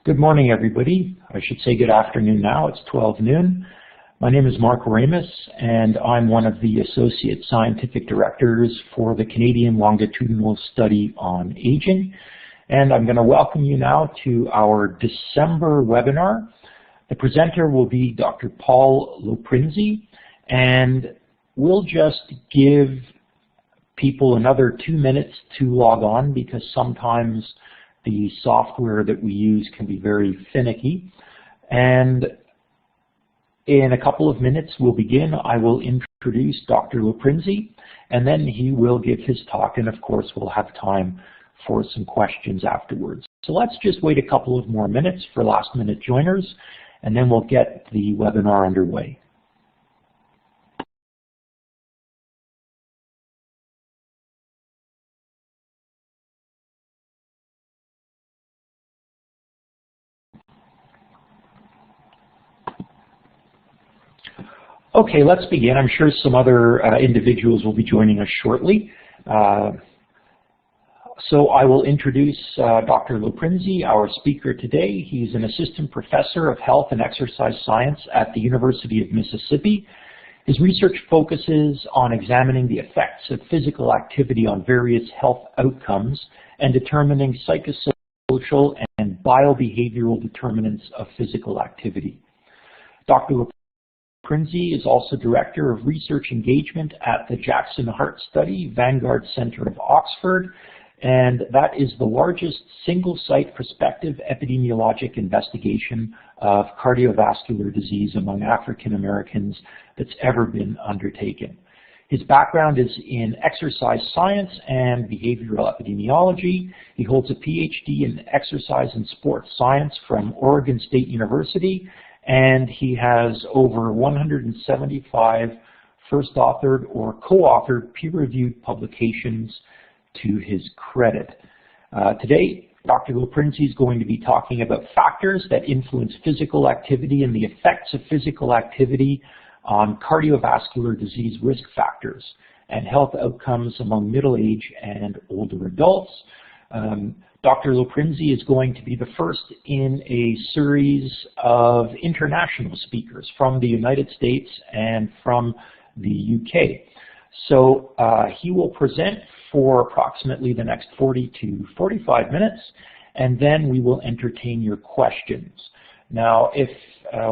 Good morning, everybody. I should say good afternoon now. It's 12 noon. My name is Mark Ramus, and I'm one of the Associate Scientific Directors for the Canadian Longitudinal Study on Aging. And I'm going to welcome you now to our December webinar. The presenter will be Dr. Paul Loprinzi, and we'll just give people another 2 minutes to log on because sometimes the software that we use can be very finicky. And in a couple of minutes we'll begin. I will introduce Dr. Loprinzi, and then he will give his talk, and of course we'll have time for some questions afterwards. So let's just wait a couple of more minutes for last-minute joiners, and then we'll get the webinar underway. Okay, let's begin. I'm sure some other individuals will be joining us shortly. So I will introduce Dr. Loprinzi, our speaker today. He's an assistant professor of health and exercise science at the University of Mississippi. His research focuses on examining the effects of physical activity on various health outcomes and determining psychosocial and biobehavioral determinants of physical activity. Dr. Loprinzi is also Director of Research Engagement at the Jackson Heart Study Vanguard Center of Oxford, and that is the largest single-site prospective epidemiologic investigation of cardiovascular disease among African Americans that's ever been undertaken. His background is in exercise science and behavioral epidemiology. He holds a PhD in exercise and sports science from Oregon State University, and he has over 175 first authored or co-authored peer-reviewed publications to his credit. Today, Dr. Loprinzi is going to be talking about factors that influence physical activity and the effects of physical activity on cardiovascular disease risk factors and health outcomes among middle-aged and older adults. Dr. Loprinzi is going to be the first in a series of international speakers from the United States and from the UK. So he will present for approximately the next 40 to 45 minutes, and then we will entertain your questions. Now, if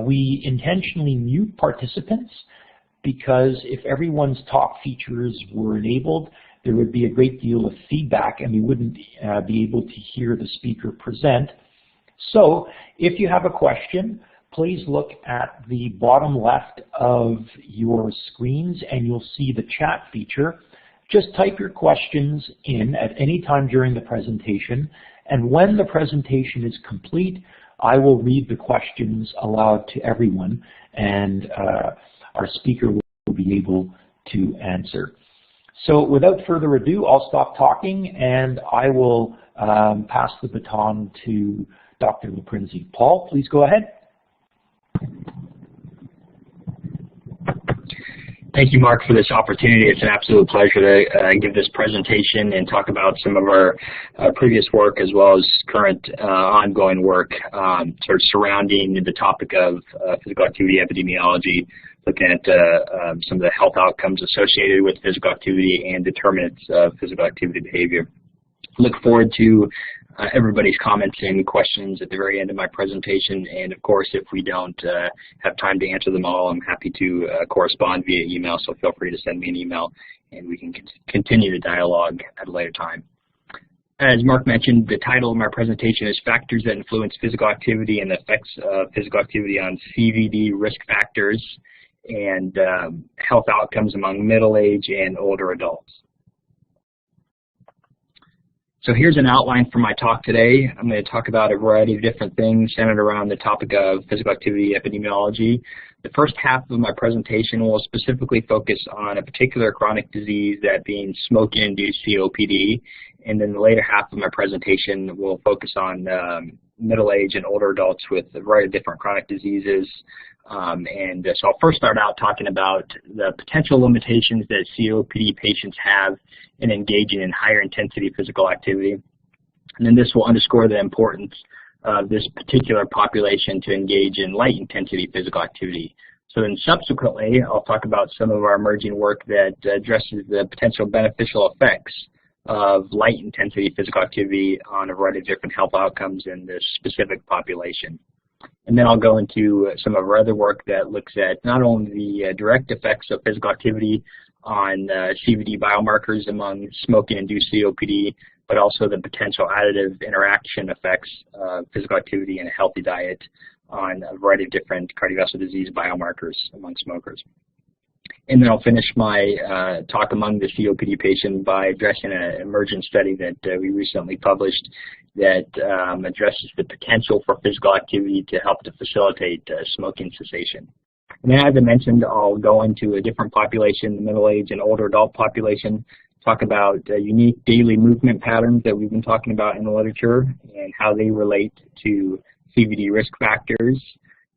we intentionally mute participants, because if everyone's talk features were enabled, there would be a great deal of feedback and we wouldn't be able to hear the speaker present. So if you have a question, please look at the bottom left of your screens and you'll see the chat feature. Just type your questions in at any time during the presentation, and when the presentation is complete, I will read the questions aloud to everyone, and our speaker will be able to answer. So without further ado, I'll stop talking and I will pass the baton to Dr. Loprinzi. Paul, please go ahead. Thank you, Mark, for this opportunity. It's an absolute pleasure to give this presentation and talk about some of our previous work as well as current ongoing work sort of surrounding the topic of physical activity epidemiology, looking at some of the health outcomes associated with physical activity and determinants of physical activity behavior. Look forward to everybody's comments and questions at the very end of my presentation, and of course if we don't have time to answer them all, I'm happy to correspond via email, so feel free to send me an email and we can continue the dialogue at a later time. As Mark mentioned, the title of my presentation is Factors that Influence Physical Activity and the Effects of Physical Activity on CVD Risk Factors and Health Outcomes Among Middle-Aged and Older Adults. So here's an outline for my talk today. I'm going to talk about a variety of different things centered around the topic of physical activity epidemiology. The first half of my presentation will specifically focus on a particular chronic disease, that being smoking-induced COPD, and then the later half of my presentation will focus on middle-aged and older adults with a variety of different chronic diseases. So I'll first start out talking about the potential limitations that COPD patients have in engaging in higher intensity physical activity. And then this will underscore the importance this particular population to engage in light intensity physical activity. So then subsequently, I'll talk about some of our emerging work that addresses the potential beneficial effects of light intensity physical activity on a variety of different health outcomes in this specific population. And then I'll go into some of our other work that looks at not only the direct effects of physical activity on CVD biomarkers among smoking-induced COPD, but also the potential additive interaction effects of physical activity and a healthy diet on a variety of different cardiovascular disease biomarkers among smokers. And then I'll finish my talk among the COPD patient by addressing an emergent study that we recently published that addresses the potential for physical activity to help to facilitate smoking cessation. And then, as I mentioned, I'll go into a different population, the middle-aged and older adult population, talk about unique daily movement patterns that we've been talking about in the literature and how they relate to CVD risk factors.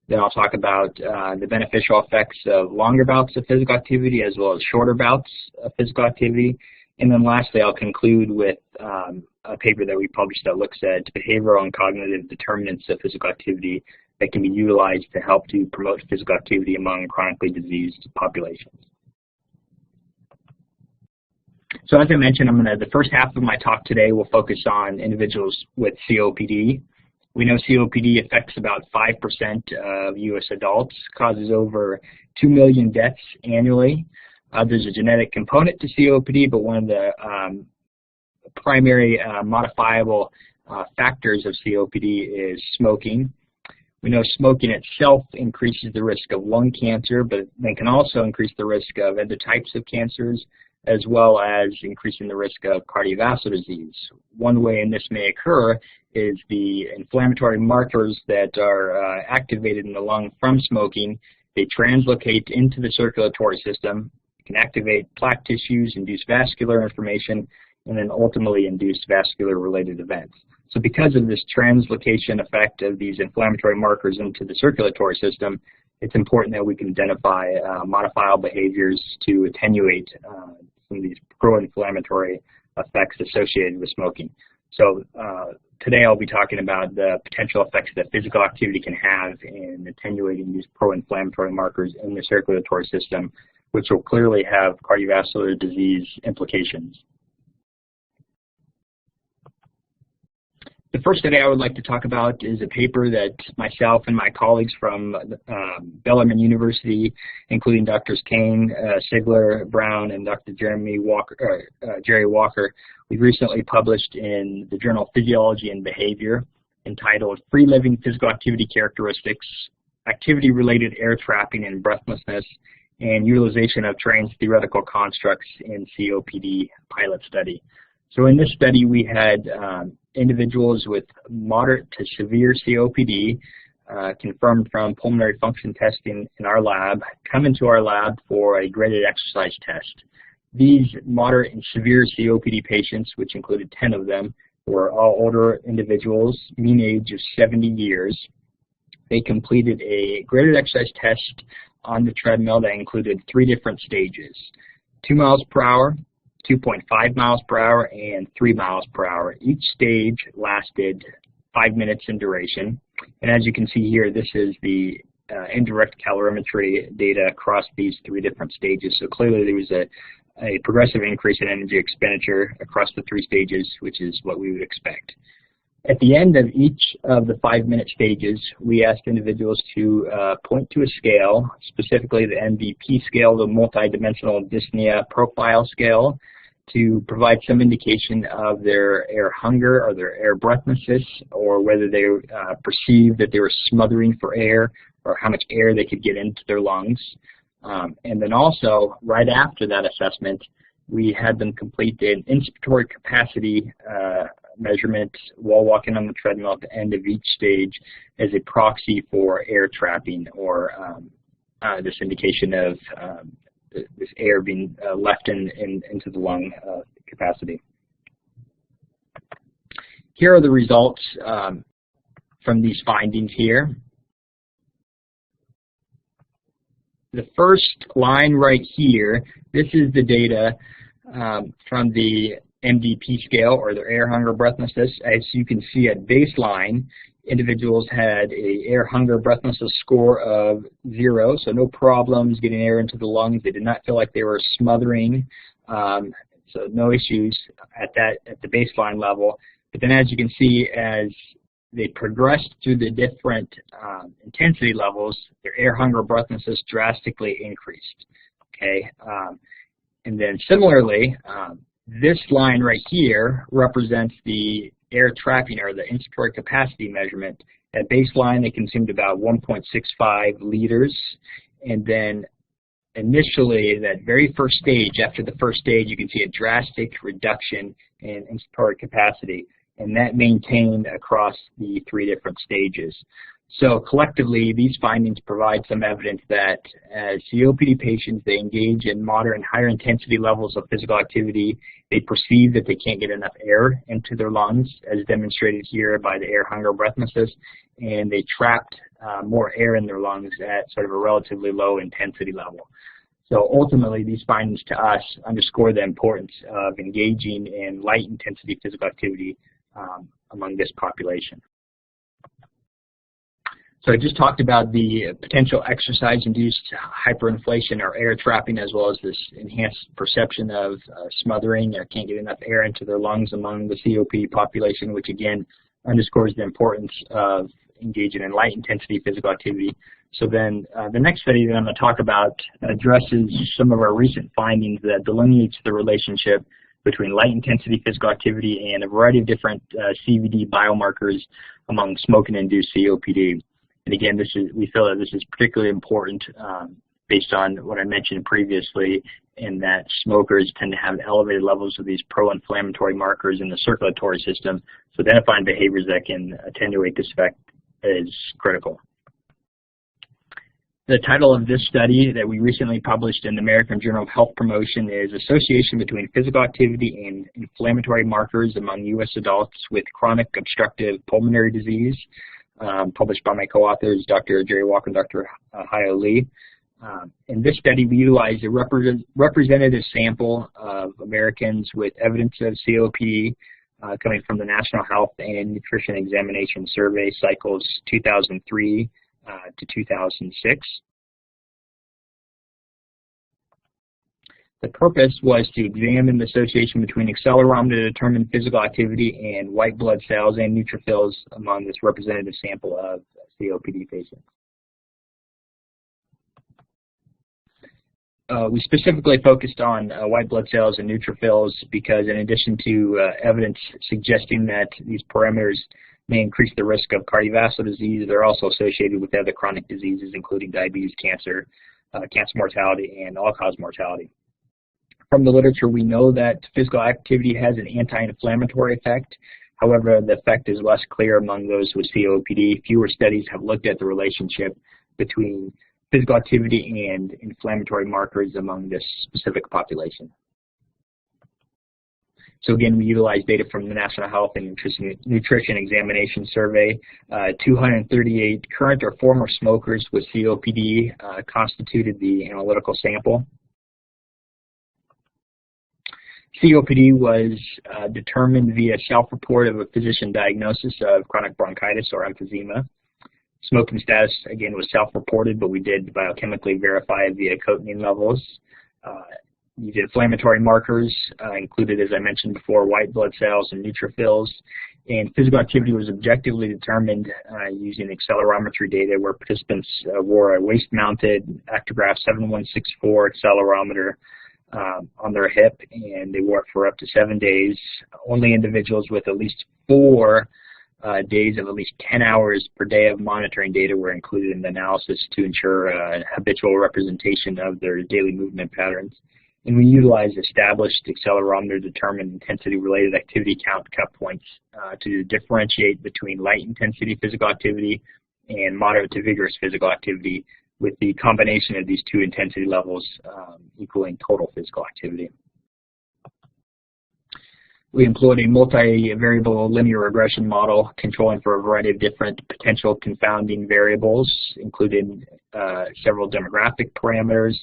Then I'll talk about the beneficial effects of longer bouts of physical activity as well as shorter bouts of physical activity. And then lastly, I'll conclude with a paper that we published that looks at behavioral and cognitive determinants of physical activity that can be utilized to help to promote physical activity among chronically diseased populations. So as I mentioned, the first half of my talk today will focus on individuals with COPD. We know COPD affects about 5% of U.S. adults, causes over 2 million deaths annually. There's a genetic component to COPD, but one of the primary modifiable factors of COPD is smoking. We know smoking itself increases the risk of lung cancer, but it can also increase the risk of other types of cancers, as well as increasing the risk of cardiovascular disease. One way in this may occur is the inflammatory markers that are activated in the lung from smoking. They translocate into the circulatory system, can activate plaque tissues, induce vascular inflammation, and then ultimately induce vascular-related events. So because of this translocation effect of these inflammatory markers into the circulatory system, it's important that we can identify modifiable behaviors to attenuate some of these pro-inflammatory effects associated with smoking. So today I'll be talking about the potential effects that physical activity can have in attenuating these pro-inflammatory markers in the circulatory system, which will clearly have cardiovascular disease implications. The first study I would like to talk about is a paper that myself and my colleagues from Bellarmine University, including Drs. Kane, Sigler, Brown, and Dr. Jerry Walker, we've recently published in the journal Physiology and Behavior, entitled Free Living Physical Activity Characteristics, Activity-Related Air Trapping and Breathlessness, and Utilization of Trans-Theoretical Constructs in COPD Pilot Study. So in this study, we had individuals with moderate to severe COPD, confirmed from pulmonary function testing in our lab, come into our lab for a graded exercise test. These moderate and severe COPD patients, which included 10 of them, were all older individuals, mean age of 70 years. They completed a graded exercise test on the treadmill that included 3 different stages: 2 miles per hour, 2.5 miles per hour, and 3 miles per hour. Each stage lasted 5 minutes in duration. And as you can see here, this is the indirect calorimetry data across these 3 different stages. So clearly there was a progressive increase in energy expenditure across the 3 stages, which is what we would expect. At the end of each of the 5-minute stages, we asked individuals to point to a scale, specifically the MVP scale, the multidimensional dyspnea profile scale, to provide some indication of their air hunger or their air breathlessness, or whether they perceived that they were smothering for air, or how much air they could get into their lungs. And then also, right after that assessment, we had them complete an inspiratory capacity measurement while walking on the treadmill at the end of each stage as a proxy for air trapping, or this indication of this air being left into the lung capacity. Here are the results from these findings here. The first line right here, this is the data from the MDP scale, or the air hunger breathlessness. As you can see at baseline, individuals had a air hunger breathlessness score of 0, so no problems getting air into the lungs. They did not feel like they were smothering, so no issues at the baseline level. But then, as you can see, as they progressed through the different intensity levels, their air hunger breathlessness drastically increased. Okay, and then similarly, this line right here represents the air trapping, or the inspiratory capacity measurement. At baseline, they consumed about 1.65 liters, and then initially, that very first stage, after the first stage, you can see a drastic reduction in inspiratory capacity, and that maintained across the 3 different stages. So collectively, these findings provide some evidence that as COPD patients, they engage in moderate and higher intensity levels of physical activity. They perceive that they can't get enough air into their lungs, as demonstrated here by the air hunger breathlessness, and they trapped more air in their lungs at sort of a relatively low intensity level. So ultimately, these findings to us underscore the importance of engaging in light intensity physical activity among this population. So I just talked about the potential exercise-induced hyperinflation or air trapping, as well as this enhanced perception of smothering or can't get enough air into their lungs among the COPD population, which again underscores the importance of engaging in light intensity physical activity. So then the next study that I'm going to talk about addresses some of our recent findings that delineates the relationship between light intensity physical activity and a variety of different CVD biomarkers among smoking-induced COPD. And again, we feel that this is particularly important based on what I mentioned previously, in that smokers tend to have elevated levels of these pro-inflammatory markers in the circulatory system. So identifying behaviors that can attenuate this effect is critical. The title of this study that we recently published in the American Journal of Health Promotion is Association Between Physical Activity and Inflammatory Markers Among U.S. Adults with Chronic Obstructive Pulmonary Disease, published by my co-authors, Dr. Jerry Walker and Dr. Hayo Lee. In this study, we utilized a representative sample of Americans with evidence of COPD coming from the National Health and Nutrition Examination Survey cycles 2003 to 2006. The purpose was to examine the association between accelerometer-determined physical activity and white blood cells and neutrophils among this representative sample of COPD patients. We specifically focused on white blood cells and neutrophils because, in addition to evidence suggesting that these parameters may increase the risk of cardiovascular disease, they're also associated with other chronic diseases, including diabetes, cancer, cancer mortality, and all-cause mortality. From the literature, we know that physical activity has an anti-inflammatory effect. However, the effect is less clear among those with COPD. Fewer studies have looked at the relationship between physical activity and inflammatory markers among this specific population. So again, we utilized data from the National Health and Nutrition Examination Survey. 238 current or former smokers with COPD constituted the analytical sample. COPD was determined via self-report of a physician diagnosis of chronic bronchitis or emphysema. Smoking status, again, was self-reported, but we did biochemically verify it via cotinine levels. These inflammatory markers included, as I mentioned before, white blood cells and neutrophils. And physical activity was objectively determined using accelerometry data, where participants wore a waist-mounted Actigraph 7164 accelerometer on their hip, and they wore it for up to 7 days. Only individuals with at least 4 days of at least 10 hours per day of monitoring data were included in the analysis to ensure habitual representation of their daily movement patterns. And we utilized established accelerometer-determined intensity-related activity count cut points to differentiate between light intensity physical activity and moderate to vigorous physical activity, with the combination of these 2 intensity levels equaling total physical activity. We employed a multivariable linear regression model controlling for a variety of different potential confounding variables, including several demographic parameters,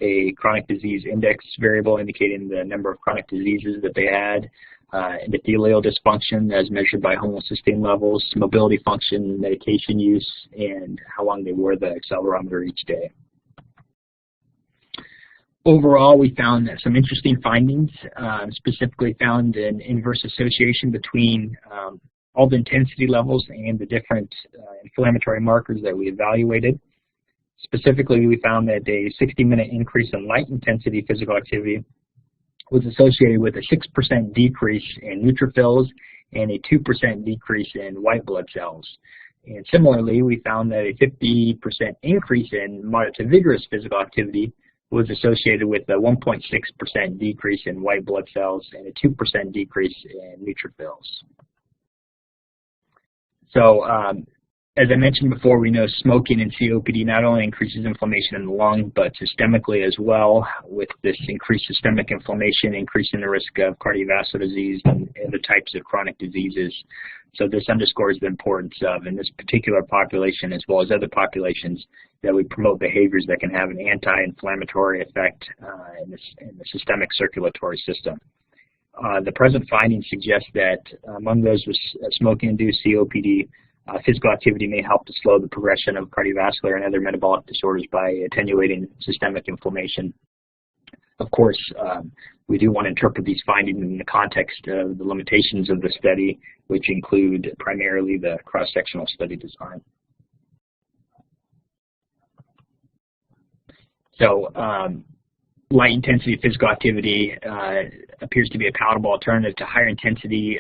a chronic disease index variable indicating the number of chronic diseases that they had, endothelial dysfunction as measured by homocysteine levels, mobility function, medication use, and how long they wore the accelerometer each day. Overall, we found some interesting findings, specifically found an inverse association between all the intensity levels and the different inflammatory markers that we evaluated. Specifically, we found that a 60-minute increase in light intensity physical activity was associated with a 6% decrease in neutrophils and a 2% decrease in white blood cells. And similarly, we found that a 50% increase in moderate to vigorous physical activity was associated with a 1.6% decrease in white blood cells and a 2% decrease in neutrophils. So, as I mentioned before, we know smoking and COPD not only increases inflammation in the lung, but systemically as well, with this increased systemic inflammation increasing the risk of cardiovascular disease and other types of chronic diseases. So this underscores the importance of, in this particular population, as well as other populations, that we promote behaviors that can have an anti-inflammatory effect in the systemic circulatory system. The present findings suggest that among those with smoking-induced COPD, physical activity may help to slow the progression of cardiovascular and other metabolic disorders by attenuating systemic inflammation. Of course, we do want to interpret these findings in the context of the limitations of the study, which include primarily the cross-sectional study design. So, light intensity physical activity appears to be a palatable alternative to higher intensity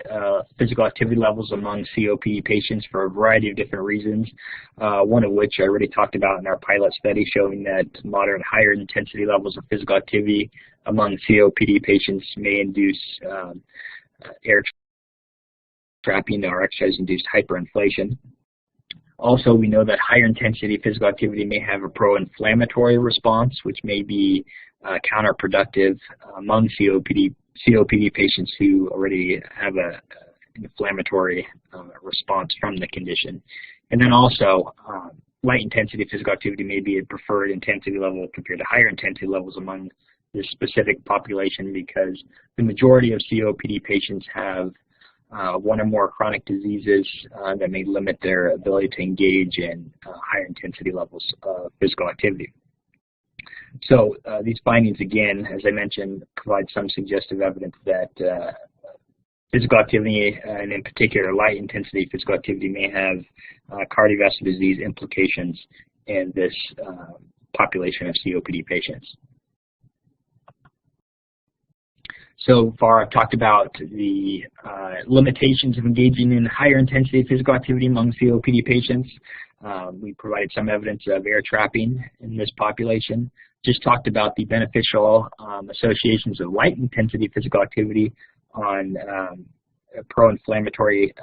physical activity levels among COPD patients for a variety of different reasons, one of which I already talked about in our pilot study, showing that moderate higher intensity levels of physical activity among COPD patients may induce air trapping or exercise-induced hyperinflation. Also, we know that higher intensity physical activity may have a pro-inflammatory response, which may be counterproductive among COPD patients who already have an inflammatory response from the condition. And then also, light intensity physical activity may be a preferred intensity level compared to higher intensity levels among this specific population, because the majority of COPD patients have one or more chronic diseases that may limit their ability to engage in higher intensity levels of physical activity. So these findings, again, as I mentioned, provide some suggestive evidence that physical activity, and in particular light intensity physical activity, may have cardiovascular disease implications in this population of COPD patients. So far, I've talked about the limitations of engaging in higher intensity physical activity among COPD patients. We provided some evidence of air trapping in this population. Just talked about the beneficial associations of light intensity physical activity on pro-inflammatory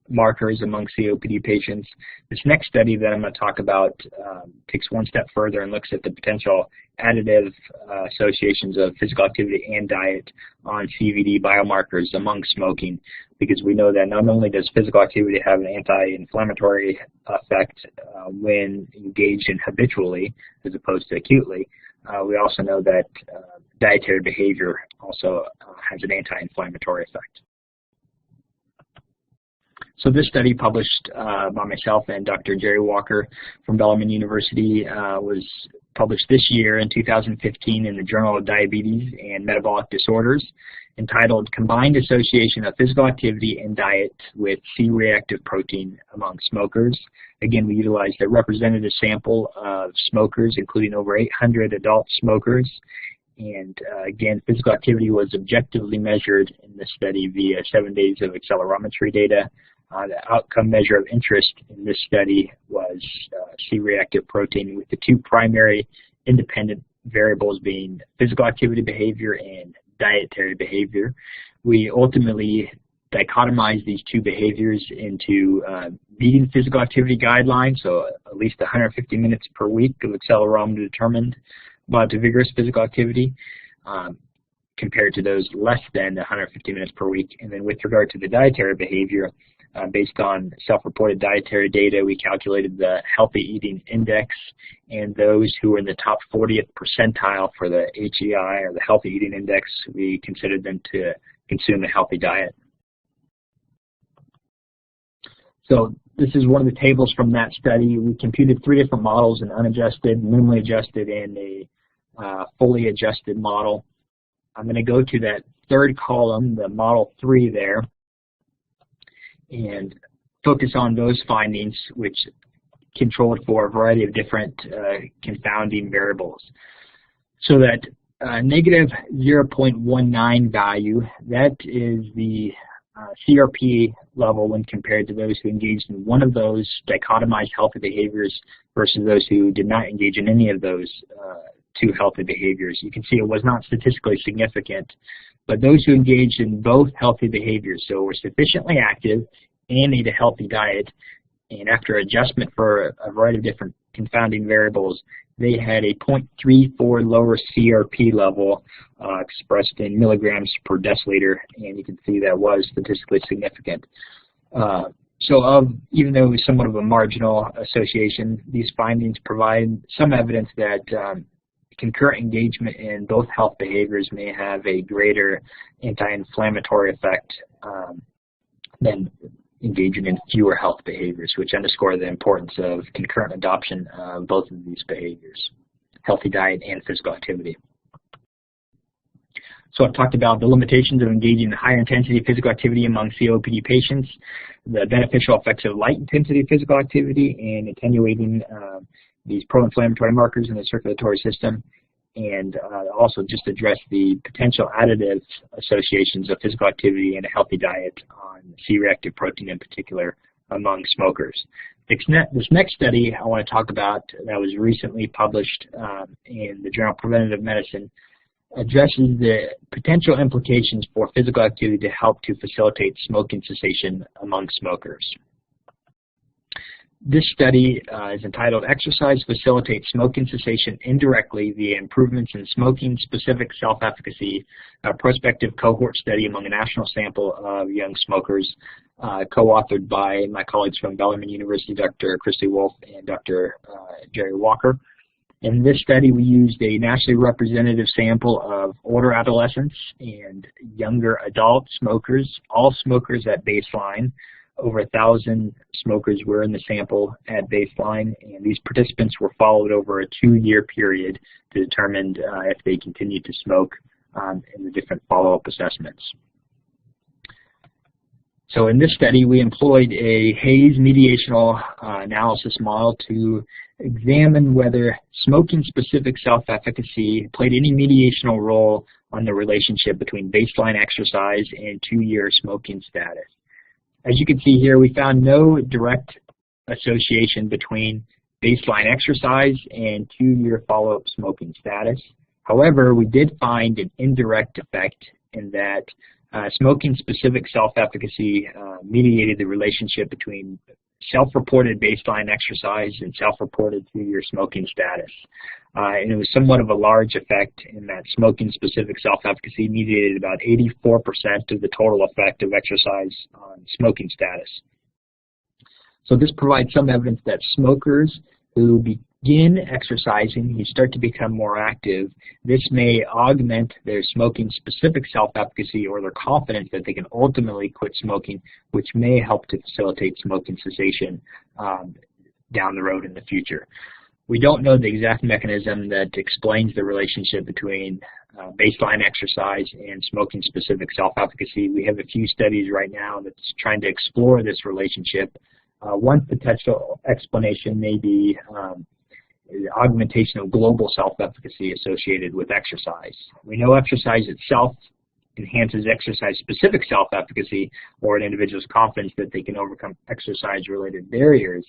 markers among COPD patients. This next study that I'm going to talk about takes one step further and looks at the potential additive associations of physical activity and diet on CVD biomarkers among smoking, because we know that not only does physical activity have an anti-inflammatory effect when engaged in habitually as opposed to acutely, we also know that dietary behavior also has an anti-inflammatory effect. So this study, published by myself and Dr. Jerry Walker from Bellarmine University, was published this year in 2015 in the Journal of Diabetes and Metabolic Disorders, entitled Combined Association of Physical Activity and Diet with C-reactive Protein Among Smokers. Again, we utilized a representative sample of smokers, including over 800 adult smokers. And again, physical activity was objectively measured in this study via 7 days of accelerometry data. The outcome measure of interest in this study was C-reactive protein, with the two primary independent variables being physical activity behavior and dietary behavior. We ultimately dichotomized these two behaviors into meeting physical activity guidelines, so at least 150 minutes per week of accelerometer determined moderate to vigorous physical activity, compared to those less than 150 minutes per week. And then with regard to the dietary behavior, based on self-reported dietary data, we calculated the healthy eating index, and those who were in the top 40th percentile for the HEI, or the healthy eating index, we considered them to consume a healthy diet. So this is one of the tables from that study. We computed 3 different models, an unadjusted, minimally adjusted, and a fully adjusted model. I'm going to go to that third column, the model 3 there, and focus on those findings which controlled for a variety of different confounding variables. So that negative 0.19 value, that is the CRP level when compared to those who engaged in one of those dichotomized healthy behaviors versus those who did not engage in any of those 2 healthy behaviors. You can see it was not statistically significant, but those who engaged in both healthy behaviors, so were sufficiently active and ate a healthy diet, and after adjustment for a variety of different confounding variables, they had a 0.34 lower CRP level expressed in milligrams per deciliter, and you can see that was statistically significant. Even though it was somewhat of a marginal association, these findings provide some evidence that concurrent engagement in both health behaviors may have a greater anti-inflammatory effect than engaging in fewer health behaviors, which underscore the importance of concurrent adoption of both of these behaviors, healthy diet and physical activity. So I've talked about the limitations of engaging in higher intensity physical activity among COPD patients, the beneficial effects of light intensity physical activity in attenuating these pro-inflammatory markers in the circulatory system, and also just address the potential additive associations of physical activity and a healthy diet on C-reactive protein in particular among smokers. This next study I want to talk about that was recently published in the Journal of Preventive Medicine addresses the potential implications for physical activity to help to facilitate smoking cessation among smokers. This study is entitled Exercise Facilitates Smoking Cessation Indirectly via Improvements in Smoking-Specific Self-Efficacy, a prospective cohort study among a national sample of young smokers, co-authored by my colleagues from Bellarmine University, Dr. Christy Wolf and Dr. Jerry Walker. In this study, we used a nationally representative sample of older adolescents and younger adult smokers, all smokers at baseline. Over 1,000 smokers were in the sample at baseline, and these participants were followed over a 2-year period to determine if they continued to smoke in the different follow-up assessments. So in this study, we employed a Hayes mediational analysis model to examine whether smoking-specific self-efficacy played any mediational role on the relationship between baseline exercise and 2-year smoking status. As you can see here, we found no direct association between baseline exercise and 2-year follow-up smoking status. However, we did find an indirect effect in that smoking-specific self-efficacy mediated the relationship between self-reported baseline exercise and self-reported 2-year smoking status. And it was somewhat of a large effect in that smoking-specific self-efficacy mediated about 84% of the total effect of exercise on smoking status. So this provides some evidence that smokers who begin exercising, who start to become more active, this may augment their smoking-specific self-efficacy or their confidence that they can ultimately quit smoking, which may help to facilitate smoking cessation down the road in the future. We don't know the exact mechanism that explains the relationship between baseline exercise and smoking-specific self-efficacy. We have a few studies right now that's trying to explore this relationship. One potential explanation may be the augmentation of global self-efficacy associated with exercise. We know exercise itself enhances exercise-specific self-efficacy or an individual's confidence that they can overcome exercise-related barriers.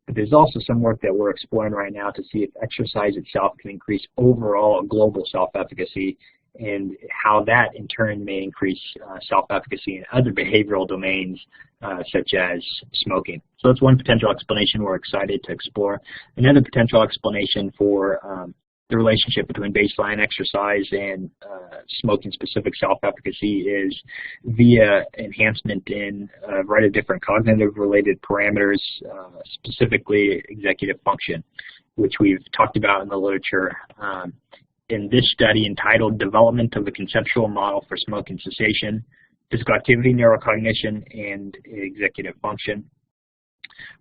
But there's also some work that we're exploring right now to see if exercise itself can increase overall global self-efficacy and how that in turn may increase self-efficacy in other behavioral domains such as smoking. So that's one potential explanation we're excited to explore. Another potential explanation for the relationship between baseline exercise and smoking-specific self-efficacy is via enhancement in a variety of different cognitive-related parameters, specifically executive function, which we've talked about in the literature. In this study entitled Development of a Conceptual Model for Smoking Cessation, physical activity, neurocognition, and executive function,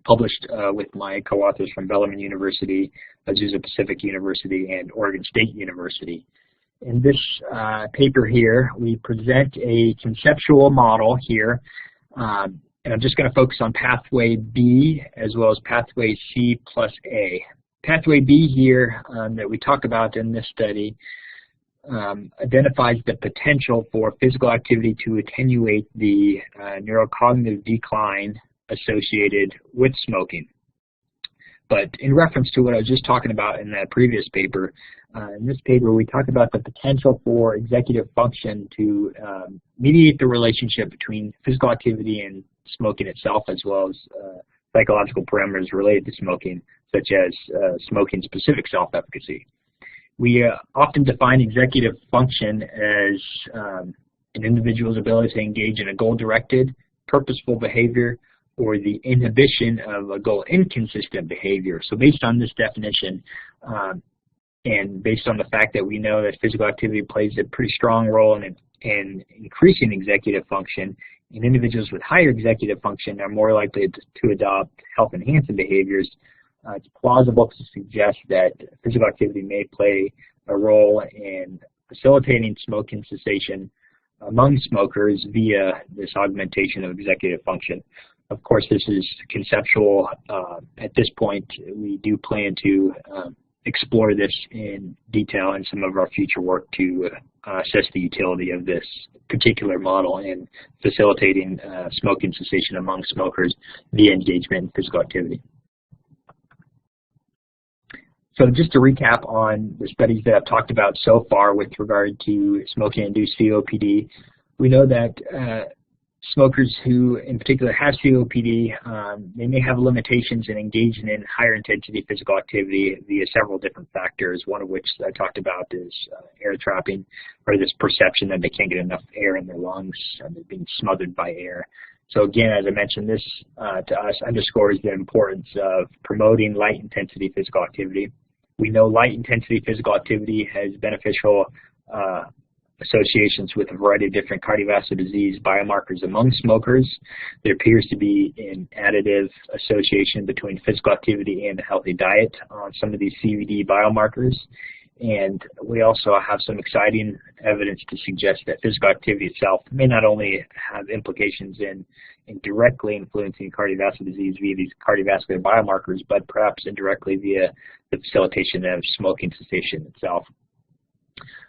published with my co-authors from Bellarmine University, Azusa Pacific University, and Oregon State University. In this paper here, we present a conceptual model here, and I'm just going to focus on pathway B as well as pathway C plus A. Pathway B here that we talk about in this study identifies the potential for physical activity to attenuate the neurocognitive decline associated with smoking. But in reference to what I was just talking about in that previous paper, in this paper we talk about the potential for executive function to mediate the relationship between physical activity and smoking itself, as well as psychological parameters related to smoking, such as smoking-specific self-efficacy. We often define executive function as an individual's ability to engage in a goal-directed, purposeful behavior, or the inhibition of a goal-inconsistent behavior. So based on this definition, and based on the fact that we know that physical activity plays a pretty strong role in increasing executive function, and individuals with higher executive function are more likely to adopt health-enhancing behaviors, it's plausible to suggest that physical activity may play a role in facilitating smoking cessation among smokers via this augmentation of executive function. Of course, this is conceptual. At this point, we do plan to explore this in detail in some of our future work to assess the utility of this particular model in facilitating smoking cessation among smokers via engagement in physical activity. So just to recap on the studies that I've talked about so far with regard to smoking-induced COPD, we know that smokers who in particular have COPD, they may have limitations in engaging in higher intensity physical activity via several different factors, one of which I talked about is air trapping, or this perception that they can't get enough air in their lungs and they're being smothered by air. So again, as I mentioned, this to us underscores the importance of promoting light intensity physical activity. We know light intensity physical activity has beneficial associations with a variety of different cardiovascular disease biomarkers among smokers. There appears to be an additive association between physical activity and a healthy diet on some of these CVD biomarkers. And we also have some exciting evidence to suggest that physical activity itself may not only have implications in directly influencing cardiovascular disease via these cardiovascular biomarkers, but perhaps indirectly via the facilitation of smoking cessation itself.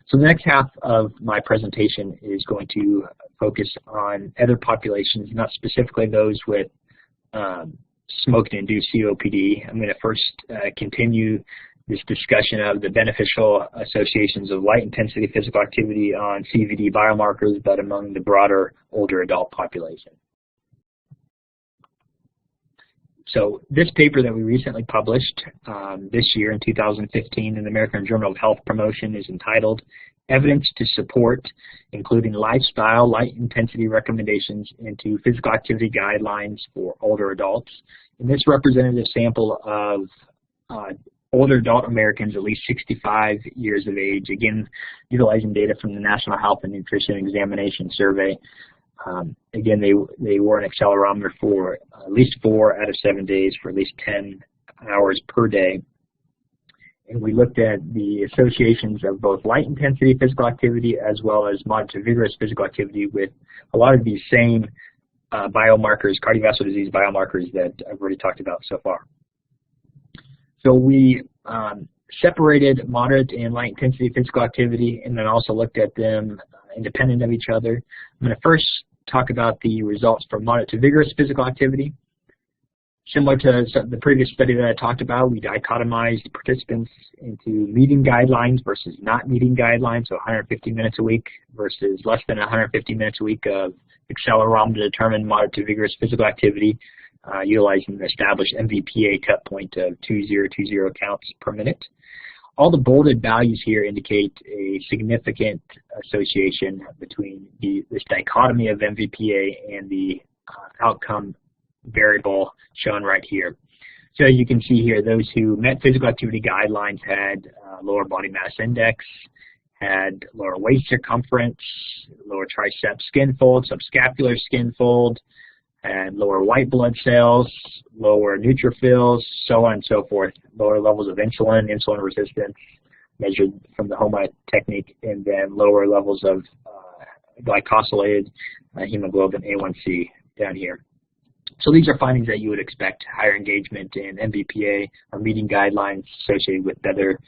So the next half of my presentation is going to focus on other populations, not specifically those with smoking-induced COPD. I'm going to first continue this discussion of the beneficial associations of light-intensity physical activity on CVD biomarkers, but among the broader older adult population. So this paper that we recently published this year in 2015 in the American Journal of Health Promotion is entitled Evidence to Support Including Lifestyle Light Intensity Recommendations into Physical Activity Guidelines for Older Adults. And this representative sample of older adult Americans at least 65 years of age, again, utilizing data from the National Health and Nutrition Examination Survey. Again, they wore an accelerometer for at least 4 out of 7 days for at least 10 hours per day. And we looked at the associations of both light intensity physical activity as well as moderate to vigorous physical activity with a lot of these same biomarkers, cardiovascular disease biomarkers that I've already talked about so far. So we separated moderate and light intensity physical activity and then also looked at them independent of each other. I'm going to first talk about the results for moderate to vigorous physical activity. Similar to the previous study that I talked about, we dichotomized participants into meeting guidelines versus not meeting guidelines, so 150 minutes a week versus less than 150 minutes a week of accelerometer to determine moderate to vigorous physical activity, utilizing the established MVPA cut point of 2020 counts per minute. All the bolded values here indicate a significant association between this dichotomy of MVPA and the outcome variable shown right here. So as you can see here, those who met physical activity guidelines had lower body mass index, had lower waist circumference, lower tricep skin fold, subscapular skin fold, and lower white blood cells, lower neutrophils, so on and so forth, lower levels of insulin resistance measured from the HOMA technique, and then lower levels of glycosylated hemoglobin A1C down here. So these are findings that you would expect: higher engagement in MVPA or meeting guidelines associated with better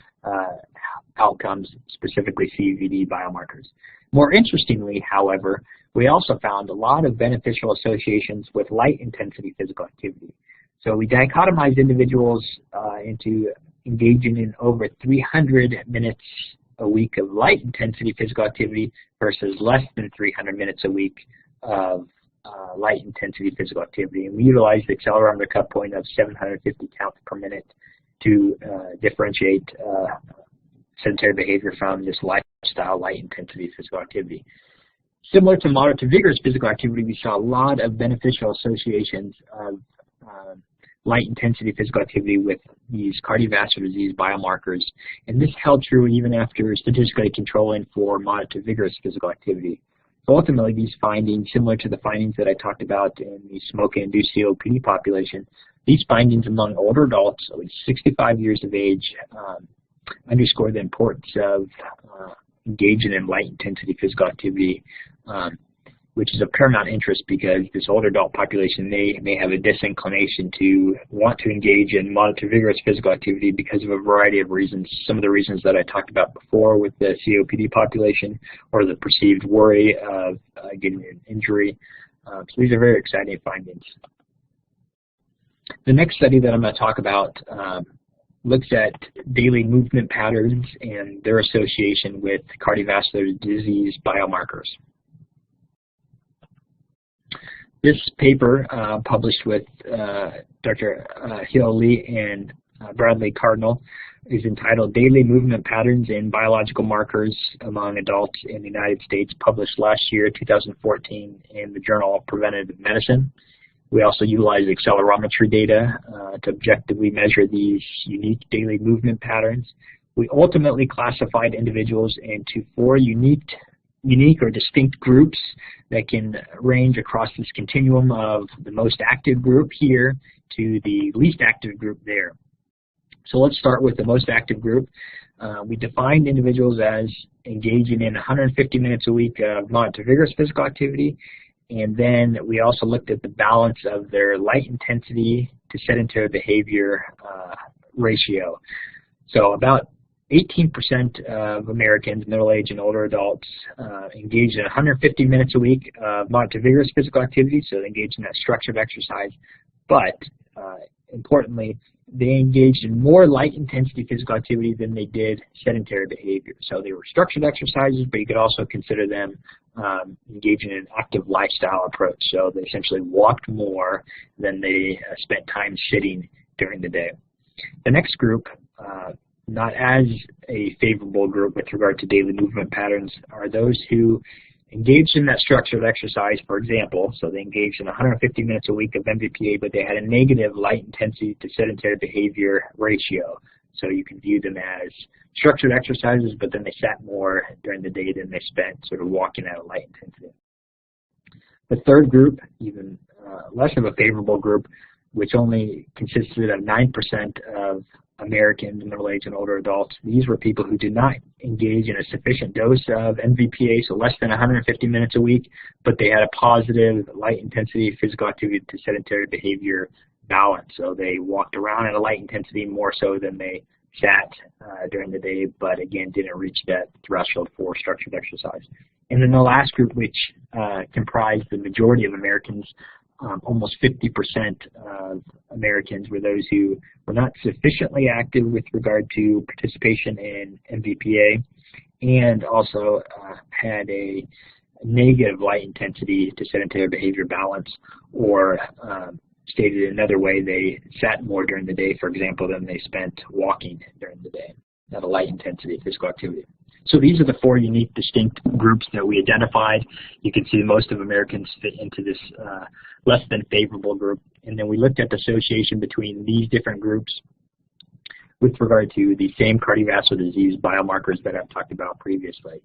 outcomes, specifically CVD biomarkers. More interestingly, however, we also found a lot of beneficial associations with light intensity physical activity. So we dichotomized individuals into engaging in over 300 minutes a week of light intensity physical activity versus less than 300 minutes a week of light intensity physical activity. And we utilized the accelerometer cut point of 750 counts per minute to differentiate sedentary behavior from this lifestyle light intensity physical activity. Similar to moderate to vigorous physical activity, we saw a lot of beneficial associations of light intensity physical activity with these cardiovascular disease biomarkers, and this held true even after statistically controlling for moderate to vigorous physical activity. So ultimately, these findings, similar to the findings that I talked about in the smoking-induced COPD population, these findings among older adults, at least 65 years of age, underscore the importance of engaging in light intensity physical activity, which is of paramount interest because this older adult population may have a disinclination to want to engage in moderate to vigorous physical activity because of a variety of reasons. Some of the reasons that I talked about before with the COPD population, or the perceived worry of getting an injury. So these are very exciting findings. The next study that I'm going to talk about looks at daily movement patterns and their association with cardiovascular disease biomarkers. This paper, published with Dr. Hill Lee and Bradley Cardinal, is entitled Daily Movement Patterns and Biological Markers Among Adults in the United States, published last year, 2014, in the Journal of Preventive Medicine. We also utilized accelerometry data to objectively measure these unique daily movement patterns. We ultimately classified individuals into 4 unique or distinct groups that can range across this continuum of the most active group here to the least active group there. So let's start with the most active group. We defined individuals as engaging in 150 minutes a week of moderate to vigorous physical activity, and then we also looked at the balance of their light intensity to sedentary behavior ratio. So about 18% of Americans, middle-aged and older adults, engage in 150 minutes a week of moderate to vigorous physical activity, so they engage in that structured exercise. But importantly, they engaged in more light-intensity physical activity than they did sedentary behavior. So they were structured exercises, but you could also consider them engaging in an active lifestyle approach. So they essentially walked more than they spent time sitting during the day. The next group, not as a favorable group with regard to daily movement patterns, are those who engaged in that structured exercise, for example. So they engaged in 150 minutes a week of MVPA, but they had a negative light intensity to sedentary behavior ratio. So you can view them as structured exercises, but then they sat more during the day than they spent sort of walking at a light intensity. The third group, even less of a favorable group, which only consisted of 9% of Americans, middle-aged and older adults. These were people who did not engage in a sufficient dose of MVPA, so less than 150 minutes a week, but they had a positive light intensity physical activity to sedentary behavior balance. So they walked around at a light intensity more so than they sat during the day, but again didn't reach that threshold for structured exercise. And then the last group, which comprised the majority of Americans, almost 50% of Americans were those who were not sufficiently active with regard to participation in MVPA, and also had a negative light intensity to sedentary behavior balance, or stated another way, they sat more during the day, for example, than they spent walking during the day at a light intensity physical activity. So these are the 4 unique, distinct groups that we identified. You can see most of Americans fit into this less than favorable group. And then we looked at the association between these different groups with regard to the same cardiovascular disease biomarkers that I've talked about previously.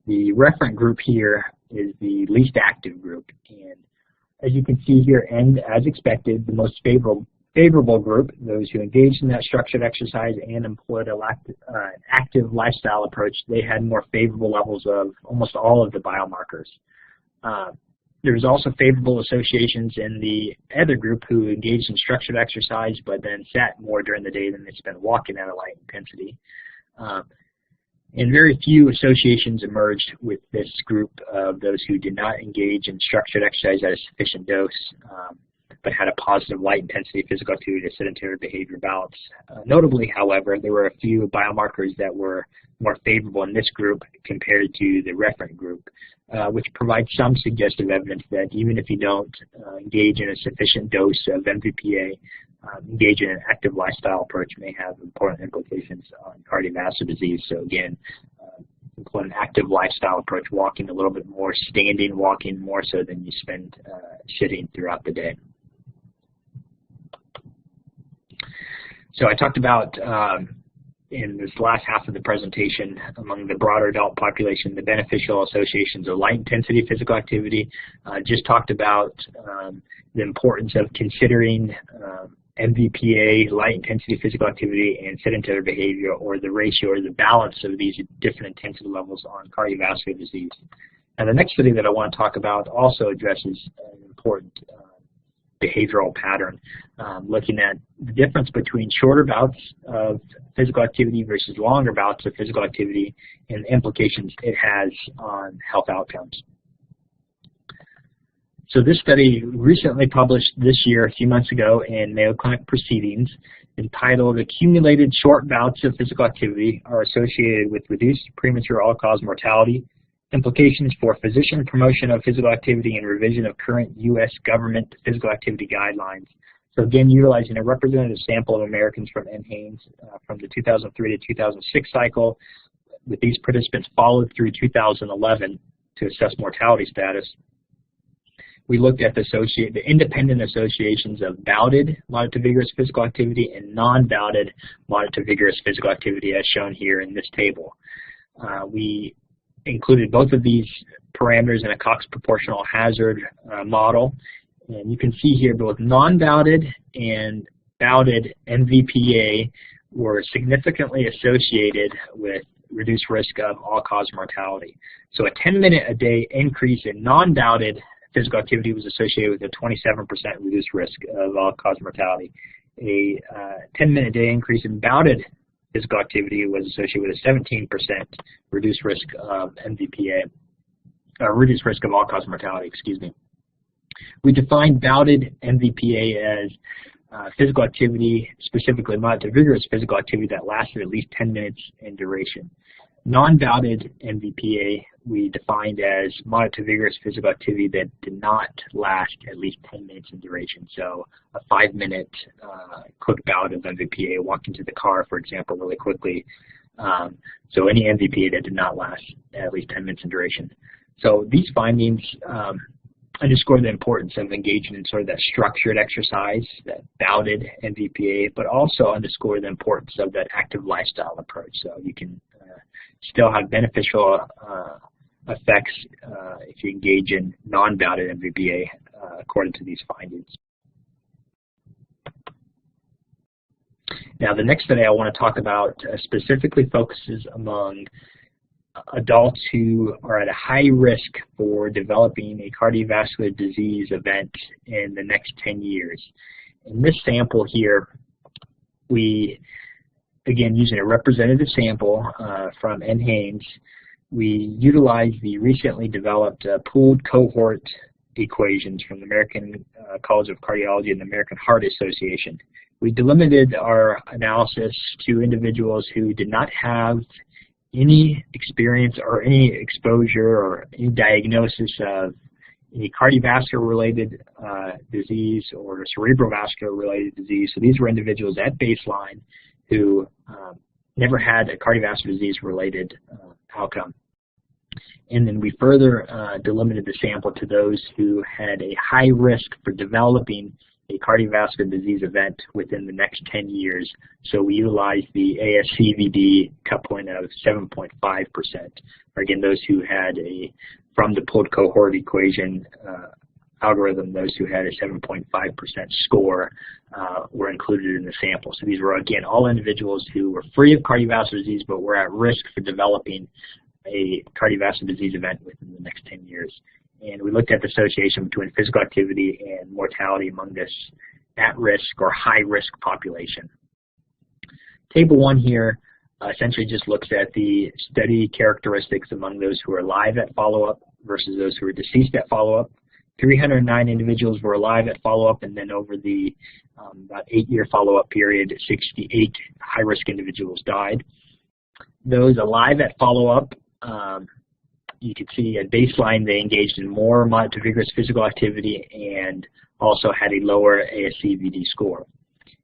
The referent group here is the least active group, and as you can see here, and as expected, the most favorable group, those who engaged in that structured exercise and employed an active lifestyle approach, they had more favorable levels of almost all of the biomarkers. There's also favorable associations in the other group who engaged in structured exercise but then sat more during the day than they spent walking at a light intensity. And very few associations emerged with this group of those who did not engage in structured exercise at a sufficient dose, but had a positive light intensity physical activity to sedentary behavior balance. Notably, however, there were a few biomarkers that were more favorable in this group compared to the referent group, which provides some suggestive evidence that even if you don't engage in a sufficient dose of MVPA, engage in an active lifestyle approach may have important implications on cardiovascular disease. So again, employ an active lifestyle approach, walking a little bit more, standing, walking more so than you spend sitting throughout the day. So I talked about in this last half of the presentation, among the broader adult population, the beneficial associations of light intensity physical activity. Just talked about the importance of considering MVPA, light intensity physical activity, and sedentary behavior, or the ratio or the balance of these different intensity levels on cardiovascular disease. And the next study that I want to talk about also addresses an important behavioral pattern, looking at the difference between shorter bouts of physical activity versus longer bouts of physical activity and the implications it has on health outcomes. So this study recently published this year, a few months ago, in Mayo Clinic Proceedings, entitled "Accumulated Short Bouts of Physical Activity Are Associated with Reduced Premature All-Cause Mortality, Implications for Physician Promotion of Physical Activity and Revision of Current U.S. Government Physical Activity Guidelines." So again, utilizing a representative sample of Americans from NHANES from the 2003 to 2006 cycle, with these participants followed through 2011 to assess mortality status. We looked at the independent associations of bouted moderate to vigorous physical activity and non-bouted moderate to vigorous physical activity, as shown here in this table. We included both of these parameters in a Cox proportional hazard model, and you can see here both non-bouted and bouted MVPA were significantly associated with reduced risk of all-cause mortality. So a 10-minute-a-day increase in non-bouted physical activity was associated with a 27% reduced risk of all-cause mortality. A 10-minute-a-day increase in bouted physical activity was associated with a 17% reduced risk of MVPA, reduced risk of all-cause mortality, excuse me. We defined bouted MVPA as physical activity, specifically moderate to vigorous physical activity that lasted at least 10 minutes in duration. Non-bouted MVPA we defined as moderate to vigorous physical activity that did not last at least 10 minutes in duration. So a 5-minute quick bout of MVPA, walking to the car, for example, really quickly. So any MVPA that did not last at least 10 minutes in duration. So these findings underscore the importance of engaging in sort of that structured exercise, that bouted MVPA, but also underscore the importance of that active lifestyle approach. So you can still have beneficial effects if you engage in non-bouted MVPA according to these findings. Now the next study I want to talk about specifically focuses among adults who are at a high risk for developing a cardiovascular disease event in the next 10 years. In this sample here, we, again, using a representative sample from NHANES, we utilize the recently developed pooled cohort equations from the American College of Cardiology and the American Heart Association. We delimited our analysis to individuals who did not have any experience or any exposure or any diagnosis of any cardiovascular-related disease or cerebrovascular-related disease. So these were individuals at baseline who never had a cardiovascular disease-related outcome. And then we further delimited the sample to those who had a high risk for developing a cardiovascular disease event within the next 10 years. So we utilized the ASCVD cut point of 7.5%. Again, those who had from the pooled cohort equation algorithm, those who had a 7.5% score were included in the sample. So these were, again, all individuals who were free of cardiovascular disease but were at risk for developing a cardiovascular disease event within the next 10 years. And we looked at the association between physical activity and mortality among this at-risk or high-risk population. Table 1 here essentially just looks at the study characteristics among those who are alive at follow-up versus those who are deceased at follow-up. 309 individuals were alive at follow-up, and then over the about 8-year follow-up period, 68 high-risk individuals died. Those alive at follow-up, you can see at baseline they engaged in more moderate to vigorous physical activity and also had a lower ASCVD score.